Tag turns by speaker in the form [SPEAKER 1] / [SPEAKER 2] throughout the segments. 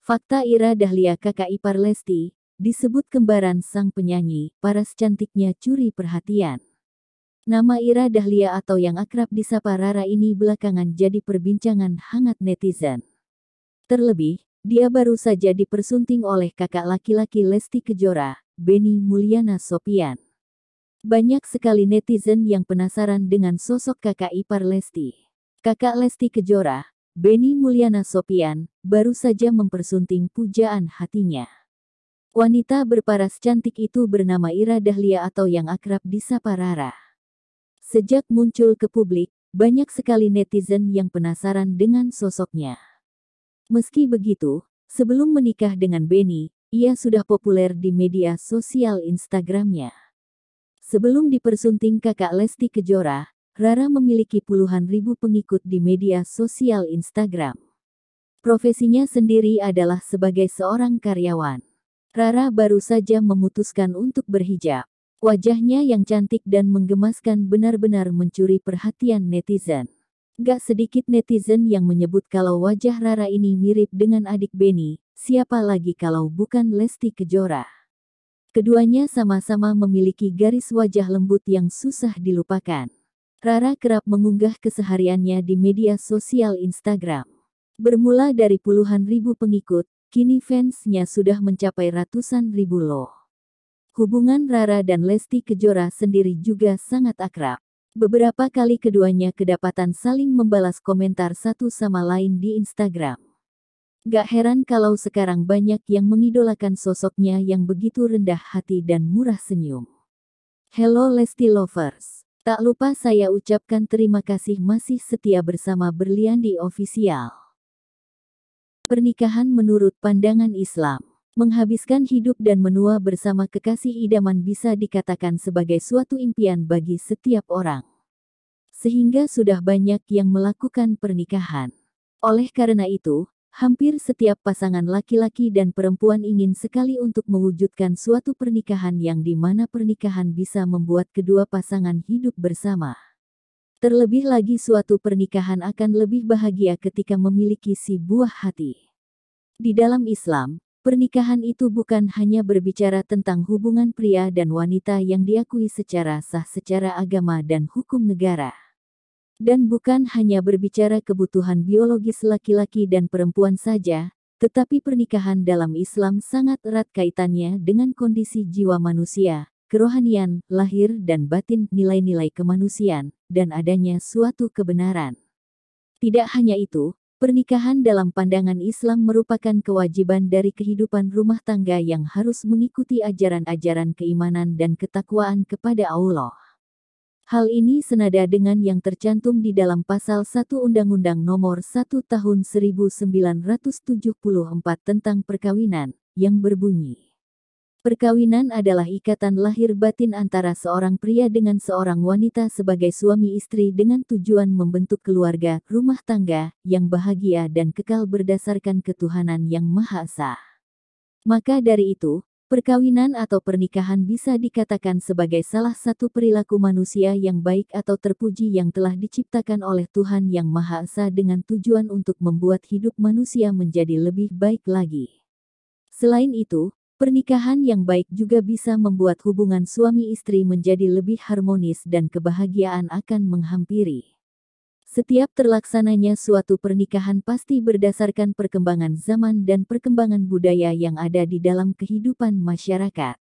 [SPEAKER 1] Fakta Ira Dahlia kakak ipar Lesti, disebut kembaran sang penyanyi, paras cantiknya curi perhatian. Nama Ira Dahlia atau yang akrab disapa Rara ini belakangan jadi perbincangan hangat netizen. Terlebih, dia baru saja dipersunting oleh kakak laki-laki Lesti Kejora, Benny Mulyana Sopyan. Banyak sekali netizen yang penasaran dengan sosok kakak ipar Lesti. Kakak Lesti Kejora, Benny Mulyana Sopyan, baru saja mempersunting pujaan hatinya. Wanita berparas cantik itu bernama Ira Dahlia atau yang akrab disapa Rara. Sejak muncul ke publik, banyak sekali netizen yang penasaran dengan sosoknya. Meski begitu, sebelum menikah dengan Benny, ia sudah populer di media sosial Instagramnya. Sebelum dipersunting kakak Lesti Kejora, Rara memiliki puluhan ribu pengikut di media sosial Instagram. Profesinya sendiri adalah sebagai seorang karyawan. Rara baru saja memutuskan untuk berhijab. Wajahnya yang cantik dan menggemaskan benar-benar mencuri perhatian netizen. Gak sedikit netizen yang menyebut kalau wajah Rara ini mirip dengan adik Benny, siapa lagi kalau bukan Lesti Kejora. Keduanya sama-sama memiliki garis wajah lembut yang susah dilupakan. Rara kerap mengunggah kesehariannya di media sosial Instagram. Bermula dari puluhan ribu pengikut, kini fansnya sudah mencapai ratusan ribu loh. Hubungan Rara dan Lesti Kejora sendiri juga sangat akrab. Beberapa kali keduanya kedapatan saling membalas komentar satu sama lain di Instagram. Gak heran kalau sekarang banyak yang mengidolakan sosoknya yang begitu rendah hati dan murah senyum. Hello Lesti Lovers. Tak lupa saya ucapkan terima kasih masih setia bersama Berliandi Official. Pernikahan menurut pandangan Islam. Menghabiskan hidup dan menua bersama kekasih idaman bisa dikatakan sebagai suatu impian bagi setiap orang. Sehingga sudah banyak yang melakukan pernikahan. Oleh karena itu, hampir setiap pasangan laki-laki dan perempuan ingin sekali untuk mewujudkan suatu pernikahan yang di mana pernikahan bisa membuat kedua pasangan hidup bersama. Terlebih lagi suatu pernikahan akan lebih bahagia ketika memiliki si buah hati. Di dalam Islam, pernikahan itu bukan hanya berbicara tentang hubungan pria dan wanita yang diakui secara sah secara agama dan hukum negara. Dan bukan hanya berbicara kebutuhan biologis laki-laki dan perempuan saja, tetapi pernikahan dalam Islam sangat erat kaitannya dengan kondisi jiwa manusia, kerohanian, lahir dan batin, nilai-nilai kemanusiaan, dan adanya suatu kebenaran. Tidak hanya itu, pernikahan dalam pandangan Islam merupakan kewajiban dari kehidupan rumah tangga yang harus mengikuti ajaran-ajaran keimanan dan ketakwaan kepada Allah. Hal ini senada dengan yang tercantum di dalam Pasal 1 Undang-Undang Nomor 1 Tahun 1974 tentang perkawinan, yang berbunyi, perkawinan adalah ikatan lahir batin antara seorang pria dengan seorang wanita sebagai suami istri dengan tujuan membentuk keluarga, rumah tangga, yang bahagia dan kekal berdasarkan ketuhanan yang Maha Esa. Maka dari itu, perkawinan atau pernikahan bisa dikatakan sebagai salah satu perilaku manusia yang baik atau terpuji yang telah diciptakan oleh Tuhan Yang Maha Esa dengan tujuan untuk membuat hidup manusia menjadi lebih baik lagi. Selain itu, pernikahan yang baik juga bisa membuat hubungan suami istri menjadi lebih harmonis dan kebahagiaan akan menghampiri. Setiap terlaksananya suatu pernikahan pasti berdasarkan perkembangan zaman dan perkembangan budaya yang ada di dalam kehidupan masyarakat.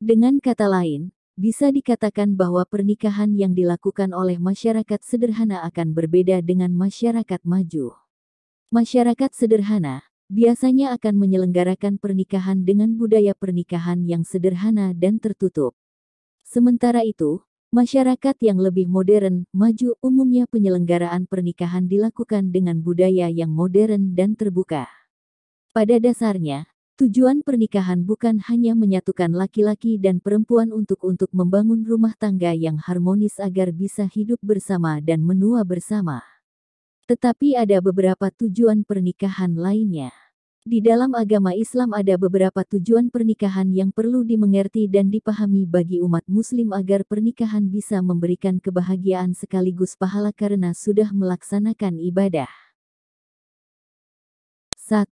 [SPEAKER 1] Dengan kata lain, bisa dikatakan bahwa pernikahan yang dilakukan oleh masyarakat sederhana akan berbeda dengan masyarakat maju. Masyarakat sederhana biasanya akan menyelenggarakan pernikahan dengan budaya pernikahan yang sederhana dan tertutup. Sementara itu, masyarakat yang lebih modern, maju, umumnya penyelenggaraan pernikahan dilakukan dengan budaya yang modern dan terbuka. Pada dasarnya, tujuan pernikahan bukan hanya menyatukan laki-laki dan perempuan untuk membangun rumah tangga yang harmonis agar bisa hidup bersama dan menua bersama. Tetapi ada beberapa tujuan pernikahan lainnya. Di dalam agama Islam ada beberapa tujuan pernikahan yang perlu dimengerti dan dipahami bagi umat muslim agar pernikahan bisa memberikan kebahagiaan sekaligus pahala karena sudah melaksanakan ibadah. 1.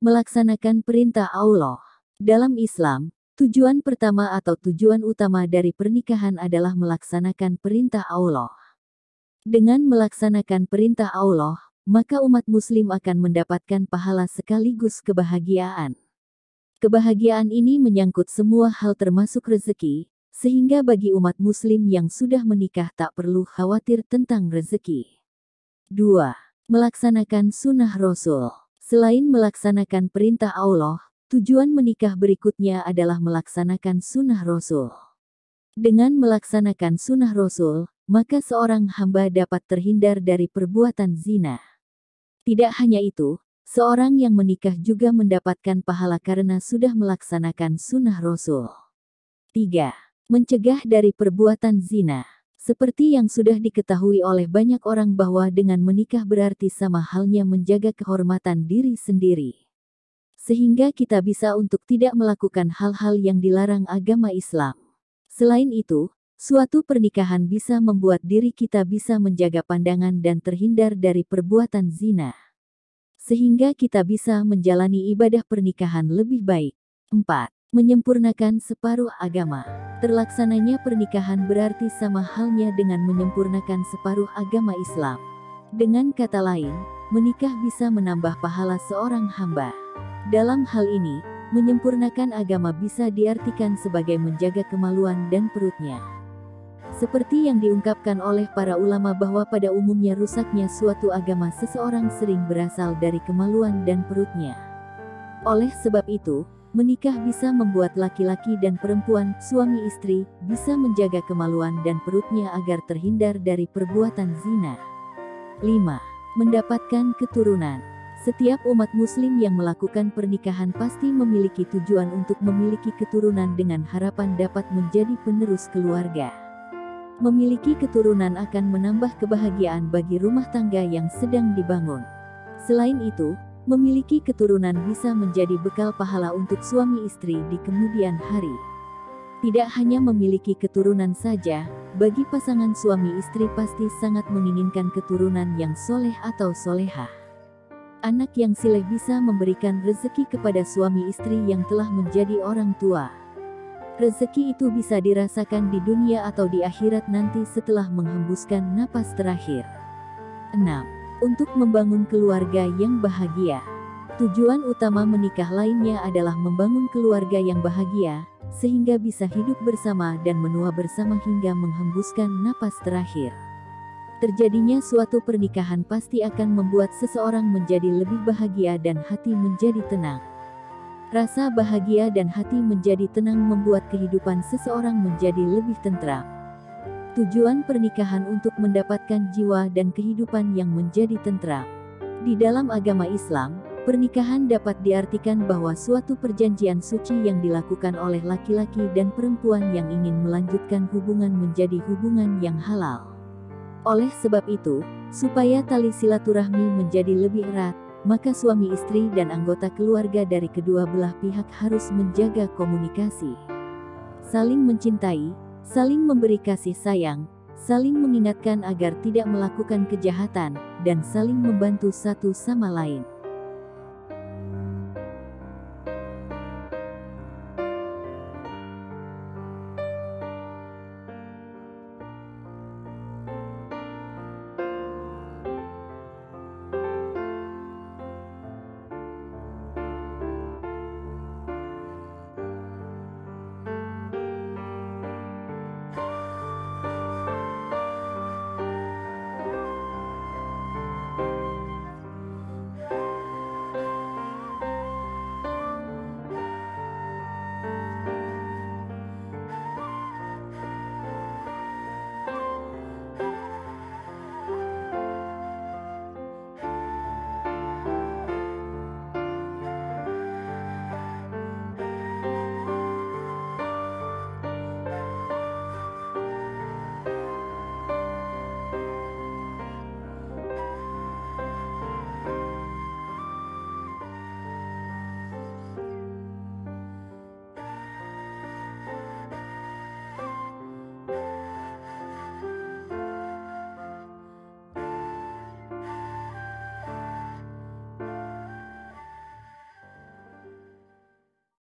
[SPEAKER 1] Melaksanakan perintah Allah. Dalam Islam, tujuan pertama atau tujuan utama dari pernikahan adalah melaksanakan perintah Allah. Dengan melaksanakan perintah Allah, maka umat muslim akan mendapatkan pahala sekaligus kebahagiaan. Kebahagiaan ini menyangkut semua hal termasuk rezeki, sehingga bagi umat muslim yang sudah menikah tak perlu khawatir tentang rezeki. 2. Melaksanakan sunnah Rasul. Selain melaksanakan perintah Allah, tujuan menikah berikutnya adalah melaksanakan sunnah Rasul. Dengan melaksanakan sunnah Rasul, maka seorang hamba dapat terhindar dari perbuatan zina. Tidak hanya itu, seorang yang menikah juga mendapatkan pahala karena sudah melaksanakan sunnah Rasul. 3. Mencegah dari perbuatan zina. Seperti yang sudah diketahui oleh banyak orang bahwa dengan menikah berarti sama halnya menjaga kehormatan diri sendiri. Sehingga kita bisa untuk tidak melakukan hal-hal yang dilarang agama Islam. Selain itu, suatu pernikahan bisa membuat diri kita bisa menjaga pandangan dan terhindar dari perbuatan zina. Sehingga kita bisa menjalani ibadah pernikahan lebih baik. 4. Menyempurnakan separuh agama. Terlaksananya pernikahan berarti sama halnya dengan menyempurnakan separuh agama Islam. Dengan kata lain, menikah bisa menambah pahala seorang hamba. Dalam hal ini, menyempurnakan agama bisa diartikan sebagai menjaga kemaluan dan perutnya. Seperti yang diungkapkan oleh para ulama bahwa pada umumnya rusaknya suatu agama seseorang sering berasal dari kemaluan dan perutnya. Oleh sebab itu, menikah bisa membuat laki-laki dan perempuan, suami istri, bisa menjaga kemaluan dan perutnya agar terhindar dari perbuatan zina. 5. Mendapatkan keturunan. Setiap umat muslim yang melakukan pernikahan pasti memiliki tujuan untuk memiliki keturunan dengan harapan dapat menjadi penerus keluarga. Memiliki keturunan akan menambah kebahagiaan bagi rumah tangga yang sedang dibangun. Selain itu, memiliki keturunan bisa menjadi bekal pahala untuk suami istri di kemudian hari. Tidak hanya memiliki keturunan saja, bagi pasangan suami istri pasti sangat menginginkan keturunan yang soleh atau solehah. Anak yang sileh bisa memberikan rezeki kepada suami istri yang telah menjadi orang tua. Rezeki itu bisa dirasakan di dunia atau di akhirat nanti setelah menghembuskan napas terakhir. 6. Untuk membangun keluarga yang bahagia. Tujuan utama menikah lainnya adalah membangun keluarga yang bahagia, sehingga bisa hidup bersama dan menua bersama hingga menghembuskan napas terakhir. Terjadinya suatu pernikahan pasti akan membuat seseorang menjadi lebih bahagia dan hati menjadi tenang. Rasa bahagia dan hati menjadi tenang membuat kehidupan seseorang menjadi lebih tentram. Tujuan pernikahan untuk mendapatkan jiwa dan kehidupan yang menjadi tentram. Di dalam agama Islam, pernikahan dapat diartikan bahwa suatu perjanjian suci yang dilakukan oleh laki-laki dan perempuan yang ingin melanjutkan hubungan menjadi hubungan yang halal. Oleh sebab itu, supaya tali silaturahmi menjadi lebih erat, maka suami istri dan anggota keluarga dari kedua belah pihak harus menjaga komunikasi. Saling mencintai, saling memberi kasih sayang, saling mengingatkan agar tidak melakukan kejahatan, dan saling membantu satu sama lain.